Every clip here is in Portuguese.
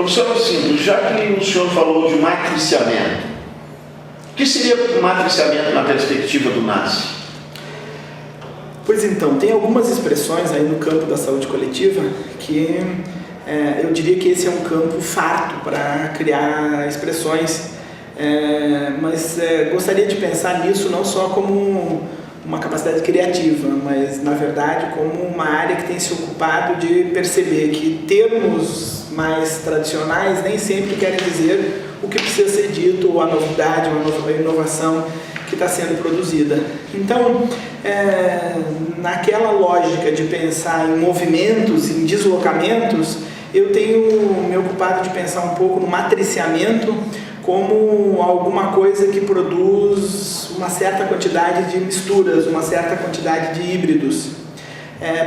Professor Cinto, já que o senhor falou de matriciamento, o que seria matriciamento na perspectiva do NASF? Pois então, tem algumas expressões aí no campo da saúde coletiva que eu diria que esse é um campo farto para criar expressões, mas gostaria de pensar nisso não só como uma capacidade criativa, mas na verdade como uma área que tem se ocupado de perceber que termos mais tradicionais nem sempre querem dizer o que precisa ser dito, ou a novidade, ou a inovação que está sendo produzida. Então, naquela lógica de pensar em movimentos, em deslocamentos, eu tenho me ocupado de pensar um pouco no matriciamento como alguma coisa que produz uma certa quantidade de misturas, uma certa quantidade de híbridos.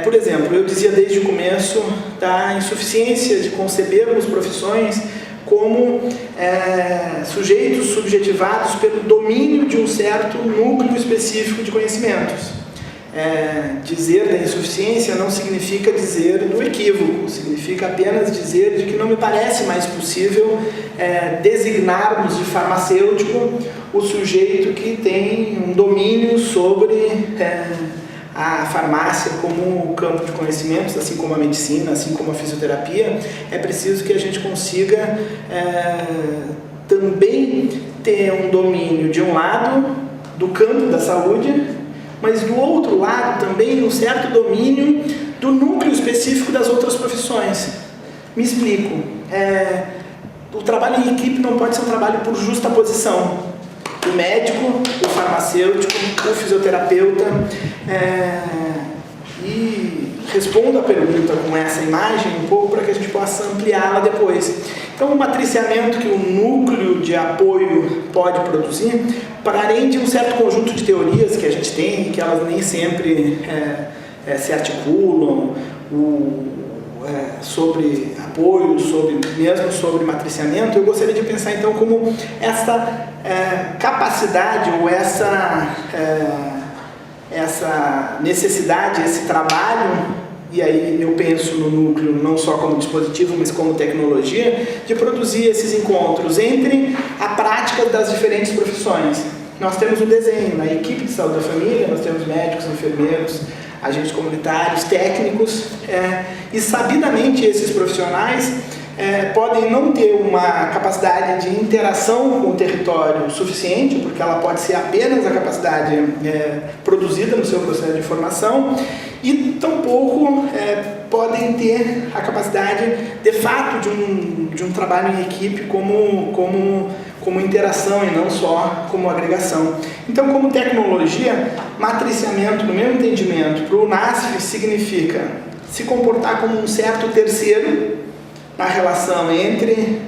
Por exemplo, eu dizia desde o começo da insuficiência de concebermos profissões como sujeitos subjetivados pelo domínio de um certo núcleo específico de conhecimentos. Dizer da insuficiência não significa dizer do equívoco, significa apenas dizer de que não me parece mais possível designarmos de farmacêutico o sujeito que tem um domínio sobre a farmácia como campo de conhecimentos, assim como a medicina, assim como a fisioterapia. É preciso que a gente consiga também ter um domínio de um lado do campo da saúde, mas do outro lado também um certo domínio do núcleo específico das outras profissões. Me explico. O trabalho em equipe não pode ser um trabalho por justaposição. O médico, o farmacêutico, o fisioterapeuta. E respondo a pergunta com essa imagem um pouco para que a gente possa ampliá-la depois. Então, o matriciamento que o núcleo de apoio pode produzir, para além de um certo conjunto de teorias que a gente tem, que elas nem sempre se articulam, sobre apoio, mesmo sobre matriciamento, eu gostaria de pensar então como essa capacidade ou essa necessidade, esse trabalho, e aí eu penso no núcleo não só como dispositivo, mas como tecnologia, de produzir esses encontros entre a prática das diferentes profissões. Nós temos o desenho, na equipe de saúde da família, nós temos médicos, enfermeiros, agentes comunitários, técnicos, e sabidamente esses profissionais podem não ter uma capacidade de interação com o território suficiente, porque ela pode ser apenas a capacidade produzida no seu processo de formação, e tampouco podem ter a capacidade, de fato, de um trabalho em equipe como interação e não só como agregação. Então, como tecnologia, matriciamento, no meu entendimento, para o NASF significa se comportar como um certo terceiro na relação entre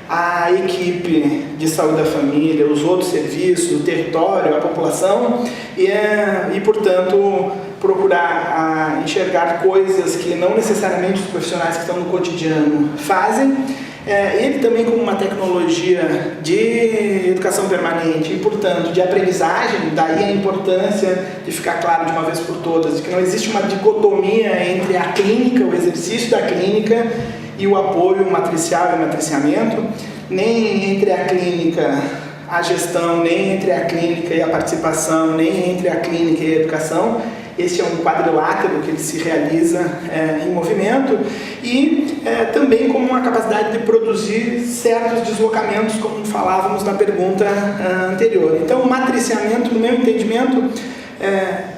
a equipe de saúde da família, os outros serviços, o território, a população e portanto, procurar enxergar coisas que não necessariamente os profissionais que estão no cotidiano fazem. Ele também como uma tecnologia de educação permanente e, portanto, de aprendizagem, daí a importância de ficar claro de uma vez por todas, de que não existe uma dicotomia entre a clínica, o exercício da clínica e o apoio matricial e matriciamento, nem entre a clínica a gestão, nem entre a clínica e a participação, nem entre a clínica e a educação. Este é um quadrilátero que ele se realiza em movimento e também como uma capacidade de produzir certos deslocamentos, como falávamos na pergunta anterior. Então, o matriciamento, no meu entendimento,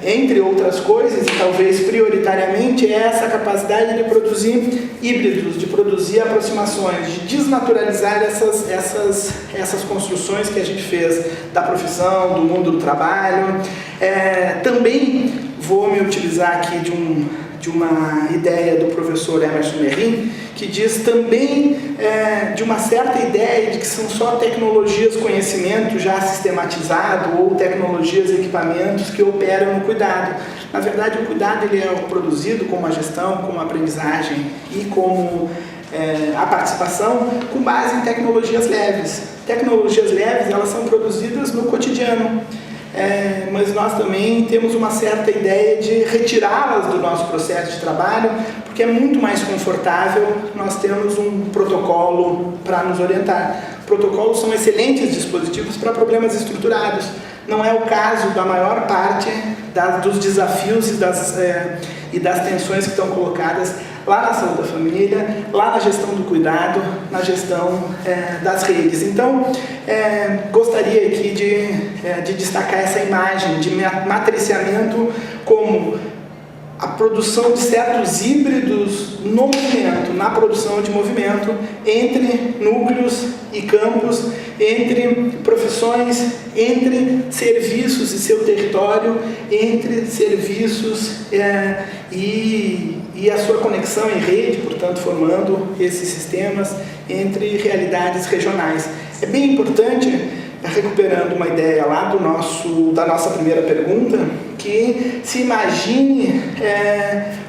entre outras coisas, e talvez prioritariamente, é essa capacidade de produzir híbridos, de produzir aproximações, de desnaturalizar essas construções que a gente fez da profissão, do mundo do trabalho. Também vou me utilizar aqui de uma ideia do professor Emerson Merrin, que diz também de uma certa ideia de que são só tecnologias, conhecimento já sistematizado ou tecnologias, equipamentos que operam no cuidado. Na verdade, o cuidado ele é produzido como a gestão, como a aprendizagem e como a participação com base em tecnologias leves. Tecnologias leves, elas são produzidas no cotidiano. mas nós também temos uma certa ideia de retirá-las do nosso processo de trabalho, porque é muito mais confortável nós termos um protocolo para nos orientar. Protocolos são excelentes dispositivos para problemas estruturados. Não é o caso da maior parte dos desafios e das tensões que estão colocadas lá na saúde da família, lá na gestão do cuidado, na gestão das redes. Então, gostaria aqui de destacar essa imagem de matriciamento como a produção de certos híbridos no movimento, na produção de movimento, entre núcleos e campos, entre profissões, entre serviços e seu território, entre serviços e a sua conexão em rede, portanto, formando esses sistemas entre realidades regionais. É bem importante, recuperando uma ideia lá da nossa primeira pergunta, que se imagine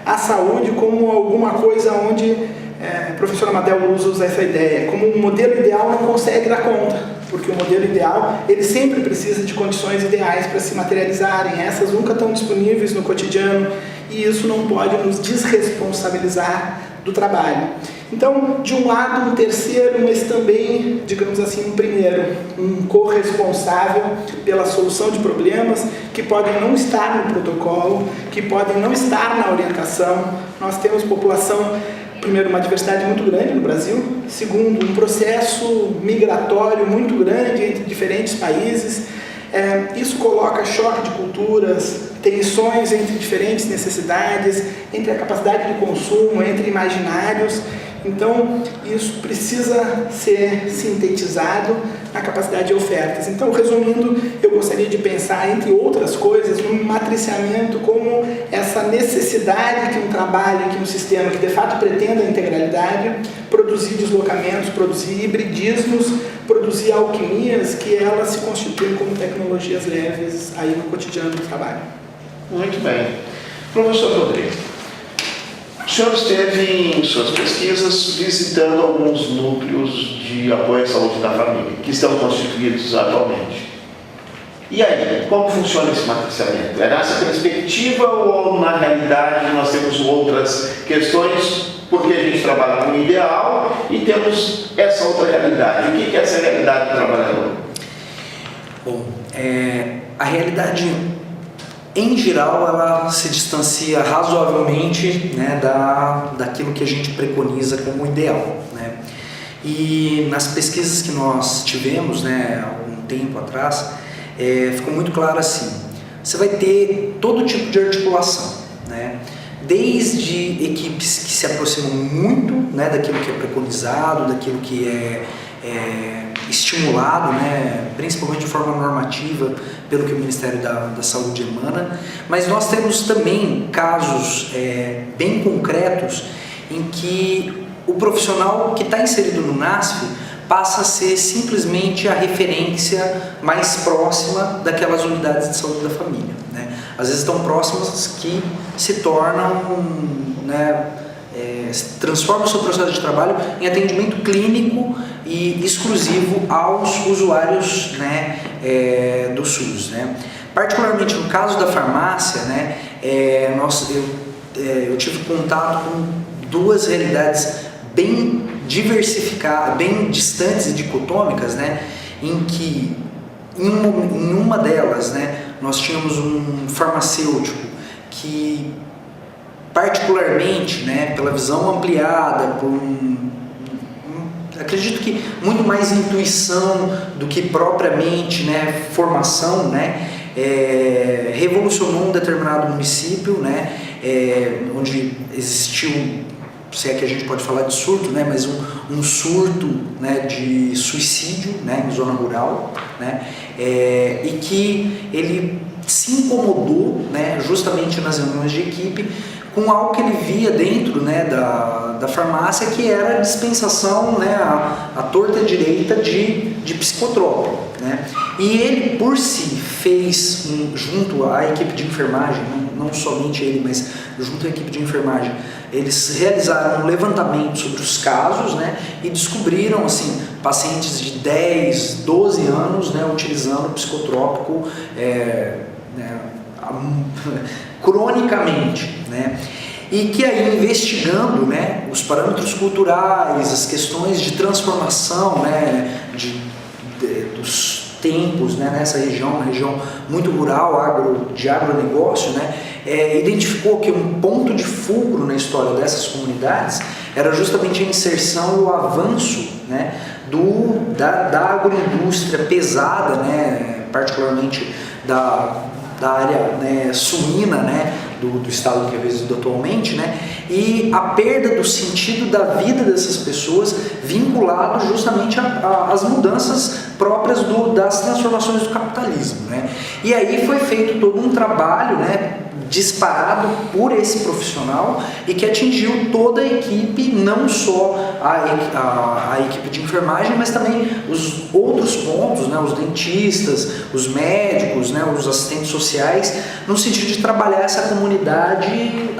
a saúde como alguma coisa onde o professor Amadeu usa essa ideia, como um modelo ideal não consegue dar conta, porque o modelo ideal ele sempre precisa de condições ideais para se materializarem, essas nunca estão disponíveis no cotidiano e isso não pode nos desresponsabilizar do trabalho. Então, de um lado, um terceiro, mas também, digamos assim, um primeiro, um corresponsável pela solução de problemas que podem não estar no protocolo, que podem não estar na orientação. Nós temos população, primeiro, uma diversidade muito grande no Brasil, segundo, um processo migratório muito grande entre diferentes países. Isso coloca choque de culturas, tensões entre diferentes necessidades, entre a capacidade de consumo, entre imaginários. Então, isso precisa ser sintetizado na capacidade de ofertas. Então, resumindo, eu gostaria de pensar, entre outras coisas, no matriciamento como essa necessidade que um trabalho, que um sistema que de fato pretenda a integralidade, produzir deslocamentos, produzir hibridismos, produzir alquimias, que elas se constituem como tecnologias leves aí no cotidiano do trabalho. Muito bem. Professor Rodrigo, o senhor esteve em suas pesquisas visitando alguns núcleos de apoio à saúde da família, que estão constituídos atualmente. E aí, como funciona esse matriciamento? É nessa perspectiva ou, na realidade, nós temos outras questões, porque a gente trabalha com o ideal e temos essa outra realidade? O que é essa realidade do trabalhador? Bom, a realidade, em geral, ela se distancia razoavelmente, né, daquilo que a gente preconiza como ideal, né? E nas pesquisas que nós tivemos, né, há um tempo atrás, ficou muito claro assim: você vai ter todo tipo de articulação, né? Desde equipes que se aproximam muito, né, daquilo que é preconizado, daquilo que é estimulado, né, principalmente de forma normativa, pelo que o Ministério da Saúde emana, mas nós temos também casos bem concretos em que o profissional que está inserido no NASF passa a ser simplesmente a referência mais próxima daquelas unidades de saúde da família, né? Às vezes tão próximas que se tornam, né, transformam o seu processo de trabalho em atendimento clínico e exclusivo aos usuários, né, do SUS, né? Particularmente no caso da farmácia, né, eu tive contato com duas realidades bem diversificadas, bem distantes e dicotômicas, né, em que em uma delas, né, nós tínhamos um farmacêutico que, particularmente, né, pela visão ampliada, acredito que muito mais intuição do que propriamente, né, formação, né, revolucionou um determinado município, né, onde existiu, se é que a gente pode falar de surto, né, mas um surto, né, de suicídio, né, em zona rural, né, e que ele se incomodou, né, justamente nas reuniões de equipe, com algo que ele via dentro, né, da farmácia, que era a dispensação, né, a torta direita de psicotrópico, né? E ele, por si, fez, junto à equipe de enfermagem, não somente ele, mas junto à equipe de enfermagem, eles realizaram um levantamento sobre os casos, né, e descobriram assim, pacientes de 10, 12 anos, né, utilizando psicotrópico cronicamente, né? E que aí, investigando, né, os parâmetros culturais, as questões de transformação, né, dos tempos, né, nessa região, uma região muito rural, de agronegócio, né, identificou que um ponto de fulcro na história dessas comunidades era justamente a inserção e o avanço, né, da agroindústria pesada, né, particularmente da área, né, suína, né, do estado que é resido atualmente, né, e a perda do sentido da vida dessas pessoas vinculado justamente às mudanças próprias das transformações do capitalismo, né. E aí foi feito todo um trabalho, né, disparado por esse profissional e que atingiu toda a equipe, não só a equipe de enfermagem, mas também os outros pontos, né, os dentistas, os médicos, né, os assistentes sociais, no sentido de trabalhar essa comunidade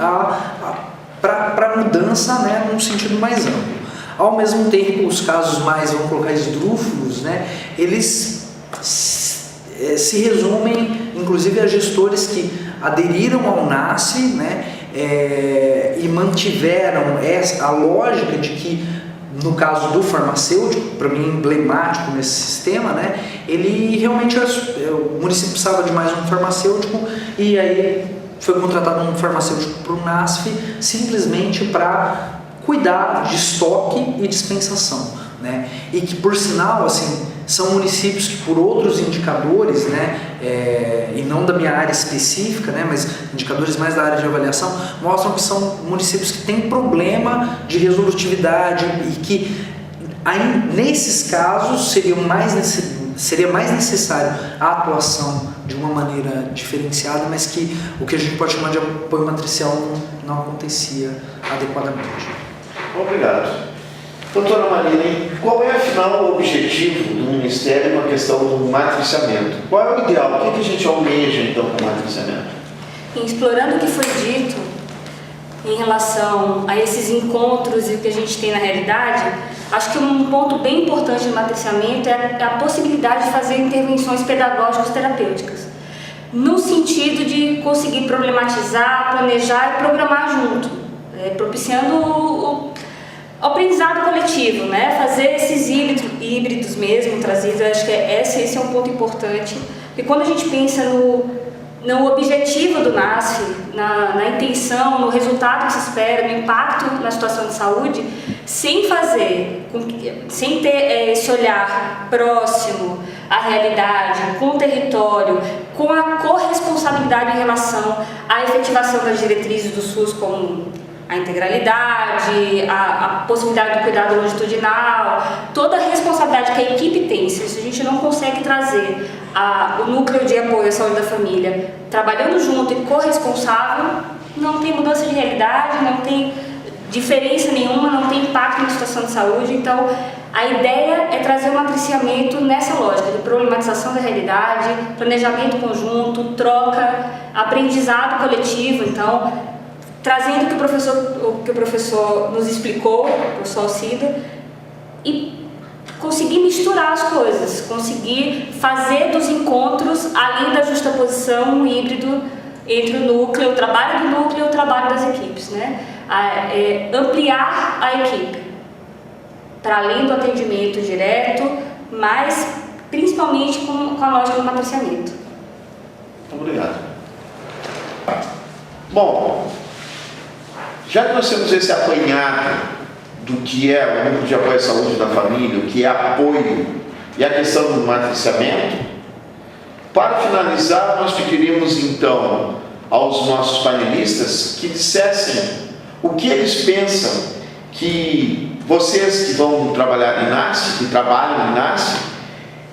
para mudança, né, num sentido mais amplo. Ao mesmo tempo, os casos mais, vamos colocar, esdrúxulos, né, eles se resumem, inclusive, a gestores que aderiram ao NASF, né, e mantiveram a lógica de que, no caso do farmacêutico, para mim emblemático nesse sistema, né, ele realmente, o município precisava de mais um farmacêutico e aí foi contratado um farmacêutico para o NASF simplesmente para cuidar de estoque e dispensação, né, e que, por sinal, assim, são municípios que, por outros indicadores, né, e não da minha área específica, né, mas indicadores mais da área de avaliação, mostram que são municípios que têm problema de resolutividade e que, aí, nesses casos, seria mais necessário a atuação de uma maneira diferenciada, mas que o que a gente pode chamar de apoio matricial não acontecia adequadamente. Obrigado. Doutora Marina, qual é, afinal, o objetivo do Ministério com a questão do matriciamento? Qual é o ideal? O que a gente almeja, então, com o matriciamento? Explorando o que foi dito em relação a esses encontros e o que a gente tem na realidade, acho que um ponto bem importante do matriciamento é a possibilidade de fazer intervenções pedagógicas terapêuticas, no sentido de conseguir problematizar, planejar e programar junto, propiciando o aprendizado coletivo, né? Fazer esses híbridos mesmo trazidos. Acho que esse é um ponto importante, porque quando a gente pensa no objetivo do NASF, na intenção, no resultado que se espera, no impacto na situação de saúde, sem ter esse olhar próximo à realidade, com o território, com a corresponsabilidade em relação à efetivação das diretrizes do SUS, como a integralidade, a possibilidade do cuidado longitudinal, toda a responsabilidade que a equipe tem. Se a gente não consegue trazer o núcleo de apoio à saúde da família trabalhando junto e corresponsável, não tem mudança de realidade, não tem diferença nenhuma, não tem impacto na situação de saúde. Então, a ideia é trazer o matriciamento nessa lógica de problematização da realidade, planejamento conjunto, troca, aprendizado coletivo. Então, trazendo o que o professor nos explicou, o professor Alcida, e conseguir misturar as coisas, conseguir fazer dos encontros, além da justaposição, um híbrido entre o núcleo, o trabalho do núcleo e o trabalho das equipes, né? Ampliar a equipe, para além do atendimento direto, mas principalmente com a lógica do matriciamento. Obrigado. Bom, já que nós temos esse apanhado do que é o núcleo de apoio à saúde da família, o que é apoio e a questão do matriciamento, para finalizar, nós pediríamos então aos nossos panelistas que dissessem o que eles pensam que vocês que vão trabalhar em NASF, que trabalham em NASF,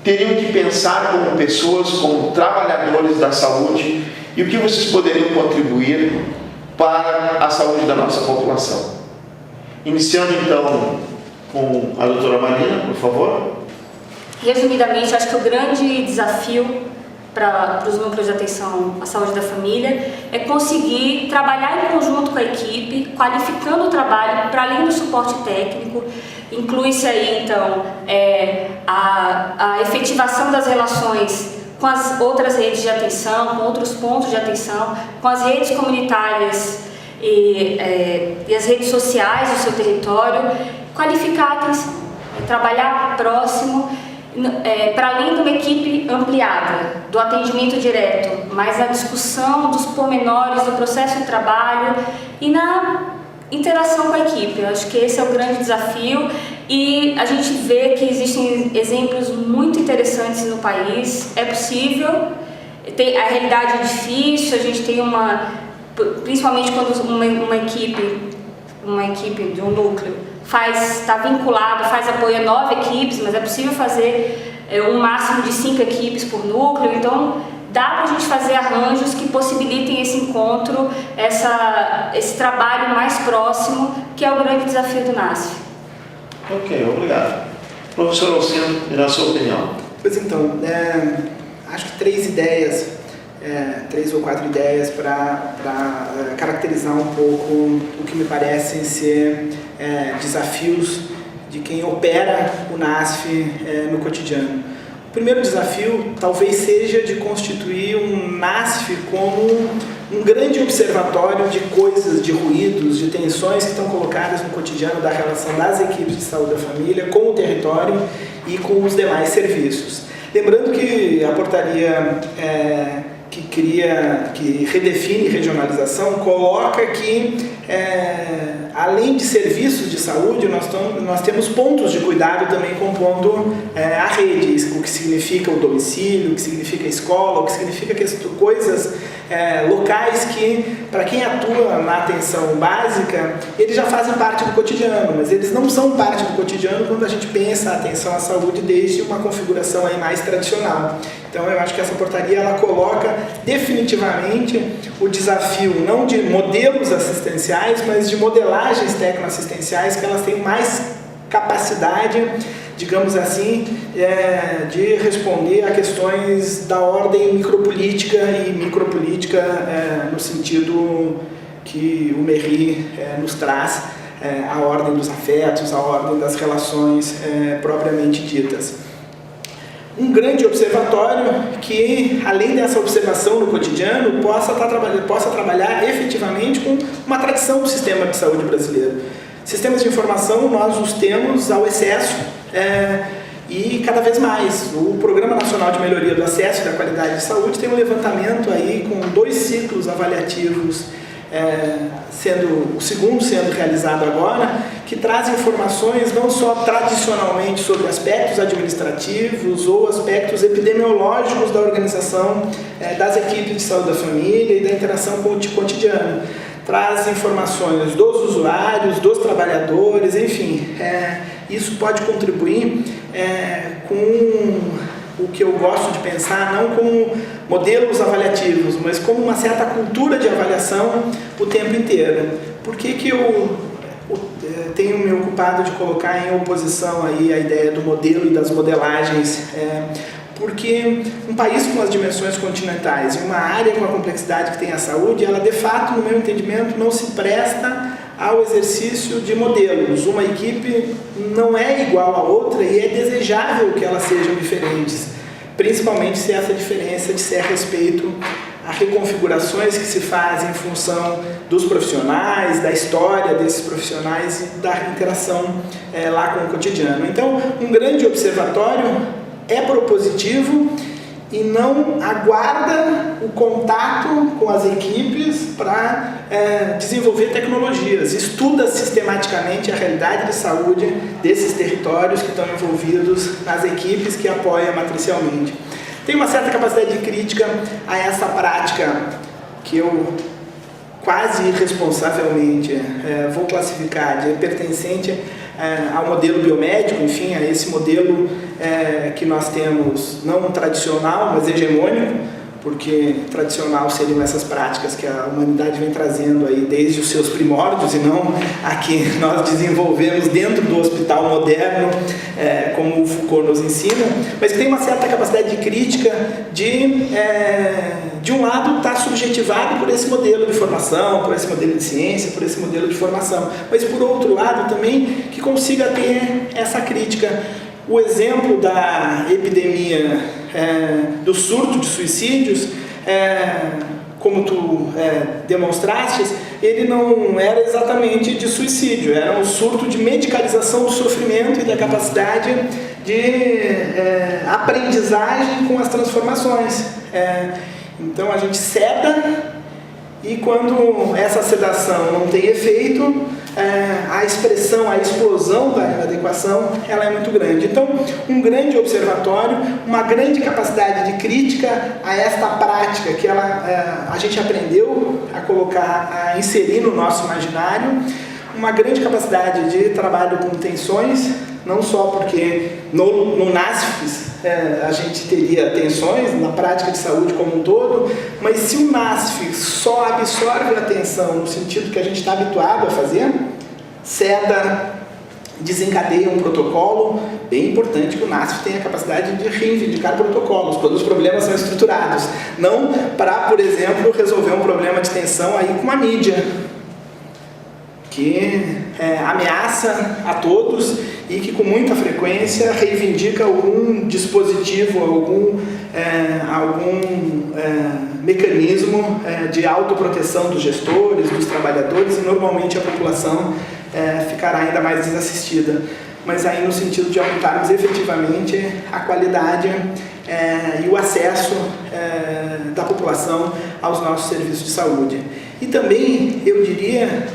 teriam que pensar como pessoas, como trabalhadores da saúde, e o que vocês poderiam contribuir para a saúde da nossa população. Iniciando então com a doutora Marina, por favor. Resumidamente, acho que o grande desafio para os núcleos de atenção à saúde da família é conseguir trabalhar em conjunto com a equipe, qualificando o trabalho para além do suporte técnico. Inclui-se aí, então, a efetivação das relações com as outras redes de atenção, com outros pontos de atenção, com as redes comunitárias e as redes sociais do seu território, qualificar a atenção, trabalhar próximo, para além de uma equipe ampliada, do atendimento direto, mas na discussão dos pormenores do processo de trabalho e na interação com a equipe. Eu acho que esse é o grande desafio e a gente vê que existem exemplos muito interessantes no país. É possível, a realidade é difícil, a gente tem principalmente quando uma equipe de um núcleo está vinculado, faz apoio a 9 equipes, mas é possível fazer um máximo de 5 equipes por núcleo, então dá para a gente fazer arranjos que possibilitem esse encontro, esse trabalho mais próximo, que é o grande desafio do NASF. Ok, obrigado. Professor Alcino, e na sua opinião? Pois então, acho que 3 ou 4 ideias para caracterizar um pouco o que me parecem ser desafios de quem opera o NASF no cotidiano. O primeiro desafio talvez seja de constituir um NASF como um grande observatório de coisas, de ruídos, de tensões que estão colocadas no cotidiano da relação das equipes de saúde da família com o território e com os demais serviços. Lembrando que a portaria que redefine regionalização coloca que, além de serviços de saúde, nós temos pontos de cuidado também compondo a rede, o que significa o domicílio, o que significa a escola, o que significa coisas locais que, para quem atua na atenção básica, eles já fazem parte do cotidiano, mas eles não são parte do cotidiano quando a gente pensa a atenção à saúde desde uma configuração aí mais tradicional. Então eu acho que essa portaria ela coloca definitivamente o desafio não de modelos assistenciais, mas de modelagens tecnoassistenciais que elas têm mais capacidade, digamos assim, de responder a questões da ordem micropolítica e micropolítica no sentido que o Merri nos traz, a ordem dos afetos, a ordem das relações propriamente ditas. Um grande observatório que, além dessa observação no cotidiano, possa trabalhar efetivamente com uma tradição do sistema de saúde brasileiro. Sistemas de informação nós os temos ao excesso e cada vez mais. O Programa Nacional de Melhoria do Acesso e da Qualidade de Saúde tem um levantamento aí com 2 ciclos avaliativos, o segundo sendo realizado agora, que traz informações não só tradicionalmente sobre aspectos administrativos ou aspectos epidemiológicos da organização das equipes de saúde da família e da interação com o cotidiano. Traz informações dos usuários, dos trabalhadores, enfim, isso pode contribuir com o que eu gosto de pensar, não como modelos avaliativos, mas como uma certa cultura de avaliação o tempo inteiro. Por que eu tenho me ocupado de colocar em oposição aí a ideia do modelo e das modelagens? Porque um país com as dimensões continentais e uma área com a complexidade que tem a saúde, ela de fato, no meu entendimento, não se presta ao exercício de modelos. Uma equipe não é igual a outra e é desejável que elas sejam diferentes, principalmente se essa diferença disser respeito a reconfigurações que se fazem em função dos profissionais, da história desses profissionais e da interação lá com o cotidiano. Então, um grande observatório é propositivo e não aguarda o contato com as equipes para desenvolver tecnologias. Estuda sistematicamente a realidade de saúde desses territórios que estão envolvidos nas equipes que apoiam matricialmente. Tem uma certa capacidade de crítica a essa prática que eu quase irresponsavelmente vou classificar de pertencente ao modelo biomédico, enfim, a esse modelo que nós temos não tradicional, mas hegemônico, porque tradicional seriam essas práticas que a humanidade vem trazendo aí desde os seus primórdios e não a que nós desenvolvemos dentro do hospital moderno, como o Foucault nos ensina, mas que tem uma certa capacidade de crítica de um lado está subjetivado por esse modelo de formação, por esse modelo de ciência, por esse modelo de formação, mas por outro lado também que consiga ter essa crítica. O exemplo da epidemia do surto de suicídios, como tu demonstraste, ele não era exatamente de suicídio, era um surto de medicalização do sofrimento e da capacidade de aprendizagem com as transformações. Então a gente seda, e quando essa sedação não tem efeito, a expressão, a explosão da inadequação, ela é muito grande. Então, um grande observatório, uma grande capacidade de crítica a esta prática que a gente aprendeu a colocar, a inserir no nosso imaginário, uma grande capacidade de trabalho com tensões, não só porque no NASFs a gente teria tensões na prática de saúde como um todo, mas se o NASF só absorve a tensão no sentido que a gente está habituado a fazer, seda, desencadeia um protocolo, bem importante que o NASF tenha a capacidade de reivindicar protocolos quando os problemas são estruturados, não para, por exemplo, resolver um problema de tensão aí com a mídia, que ameaça a todos e que com muita frequência reivindica algum dispositivo, algum mecanismo de autoproteção dos gestores, dos trabalhadores, e normalmente a população ficará ainda mais desassistida. Mas aí no sentido de aumentarmos efetivamente a qualidade e o acesso da população aos nossos serviços de saúde. E também, eu diria,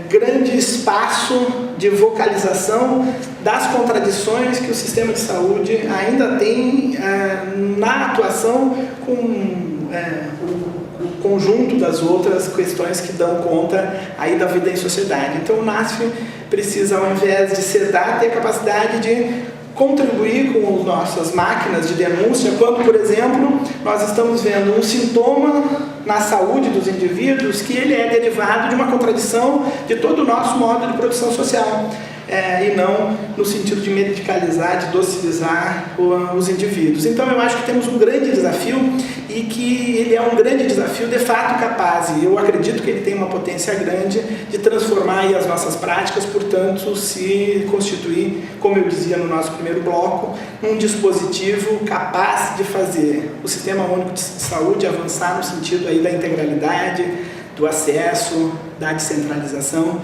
grande espaço de vocalização das contradições que o sistema de saúde ainda tem na atuação com o conjunto das outras questões que dão conta aí da vida em sociedade. Então o NASF precisa, ao invés de sedar, ter a capacidade de contribuir com as nossas máquinas de denúncia quando, por exemplo, nós estamos vendo um sintoma na saúde dos indivíduos que ele é derivado de uma contradição de todo o nosso modo de produção social, e não no sentido de medicalizar, de docilizar os indivíduos. Então eu acho que temos um grande desafio e que ele é um grande desafio de fato capaz, e eu acredito que ele tem uma potência grande de transformar aí as nossas práticas, portanto se constituir, como eu dizia no nosso primeiro bloco, um dispositivo capaz de fazer o Sistema Único de Saúde avançar no sentido aí da integralidade, do acesso, da descentralização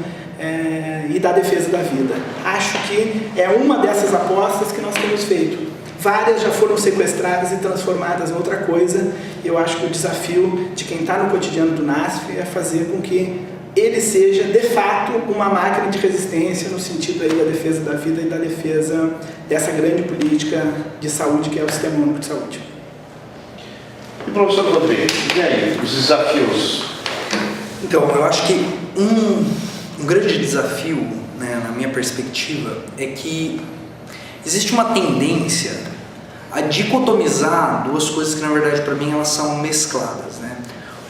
e da defesa da vida. Acho que é uma dessas apostas que nós temos feito. Várias já foram sequestradas e transformadas em outra coisa. Eu acho que o desafio de quem está no cotidiano do NASF é fazer com que ele seja, de fato, uma máquina de resistência no sentido aí da defesa da vida e da defesa dessa grande política de saúde que é o Sistema Único de Saúde. E professor Rodrigues, e aí, os desafios? Então, eu acho que um grande desafio, né, na minha perspectiva, é que existe uma tendência a dicotomizar duas coisas que, na verdade, para mim, elas são mescladas, né?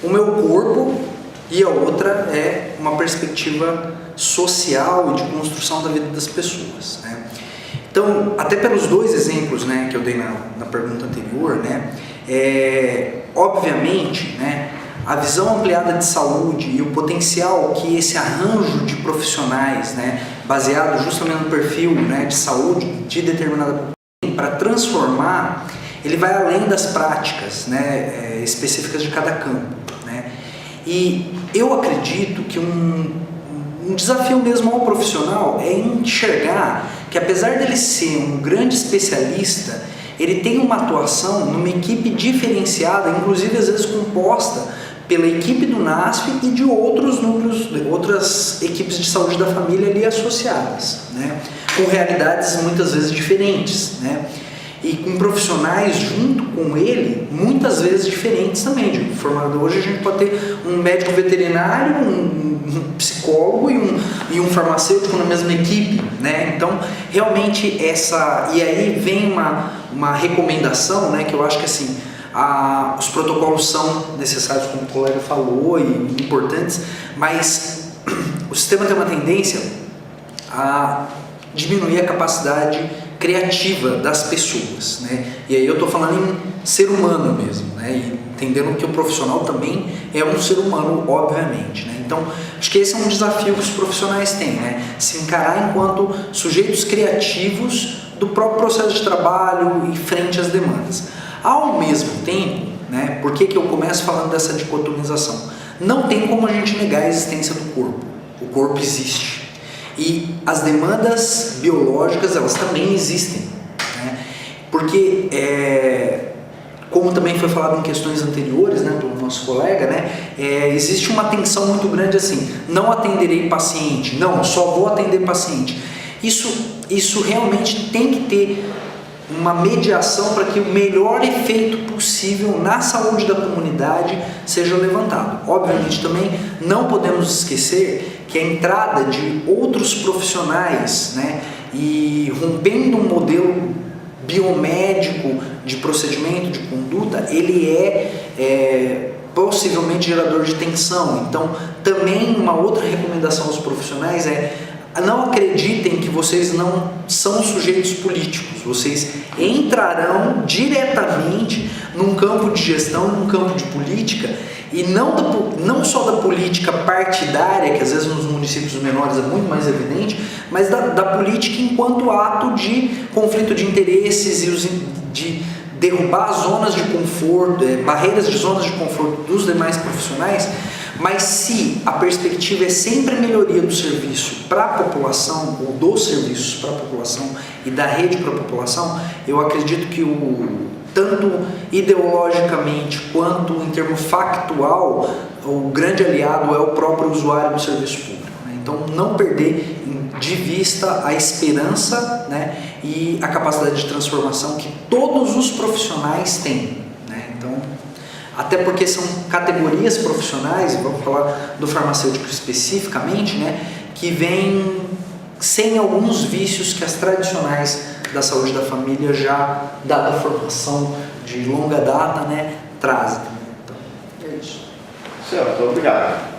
O meu corpo e a outra é uma perspectiva social e de construção da vida das pessoas, né? Então, até pelos dois exemplos, né, que eu dei na pergunta anterior, né, obviamente, né, a visão ampliada de saúde e o potencial que esse arranjo de profissionais, né, baseado justamente no perfil, né, de saúde de determinada população, para transformar, ele vai além das práticas, né, específicas de cada campo, né? E eu acredito que um desafio mesmo ao profissional é enxergar que, apesar dele ser um grande especialista, ele tem uma atuação numa equipe diferenciada, inclusive às vezes composta pela equipe do NASF e de outros núcleos, outras equipes de saúde da família ali associadas, né? Com realidades muitas vezes diferentes, né? E com profissionais junto com ele, muitas vezes diferentes também. De forma, hoje a gente pode ter um médico veterinário, um psicólogo e um farmacêutico na mesma equipe, né? Então, realmente e aí vem uma recomendação, né, que eu acho que assim, Os protocolos são necessários, como o colega falou, e importantes, mas o sistema tem uma tendência a diminuir a capacidade criativa das pessoas, né? E aí eu estou falando em ser humano mesmo, né? E entendendo que o profissional também é um ser humano, obviamente, né? Então, acho que esse é um desafio que os profissionais têm, né? Se encarar enquanto sujeitos criativos do próprio processo de trabalho e frente às demandas. Ao mesmo tempo, né? Por que eu começo falando dessa dicotomização? Não tem como a gente negar a existência do corpo. O corpo existe. E as demandas biológicas, elas também existem, né? Porque, como também foi falado em questões anteriores, né, pelo nosso colega, né, existe uma tensão muito grande assim, não atenderei paciente, não, só vou atender paciente. Isso realmente tem que ter uma mediação para que o melhor efeito possível na saúde da comunidade seja levantado. Obviamente também não podemos esquecer que a entrada de outros profissionais, né, e rompendo um modelo biomédico de procedimento, de conduta, ele é possivelmente gerador de tensão. Então, também uma outra recomendação aos profissionais não acreditem que vocês não são sujeitos políticos, vocês entrarão diretamente num campo de gestão, num campo de política, e não só da política partidária, que às vezes nos municípios menores é muito mais evidente, mas da política enquanto ato de conflito de interesses e de derrubar zonas de conforto, barreiras de zonas de conforto dos demais profissionais. Mas se a perspectiva é sempre a melhoria do serviço para a população, ou dos serviços para a população e da rede para a população, eu acredito que tanto ideologicamente quanto em termo factual, o grande aliado é o próprio usuário do serviço público, né? Então, não perder de vista a esperança, né, e a capacidade de transformação que todos os profissionais têm, né? Então, até porque são categorias profissionais, vamos falar do farmacêutico especificamente, né, que vêm sem alguns vícios que as tradicionais da saúde da família, já dada a formação de longa data, né, trazem. Então, é isso. Certo, obrigado.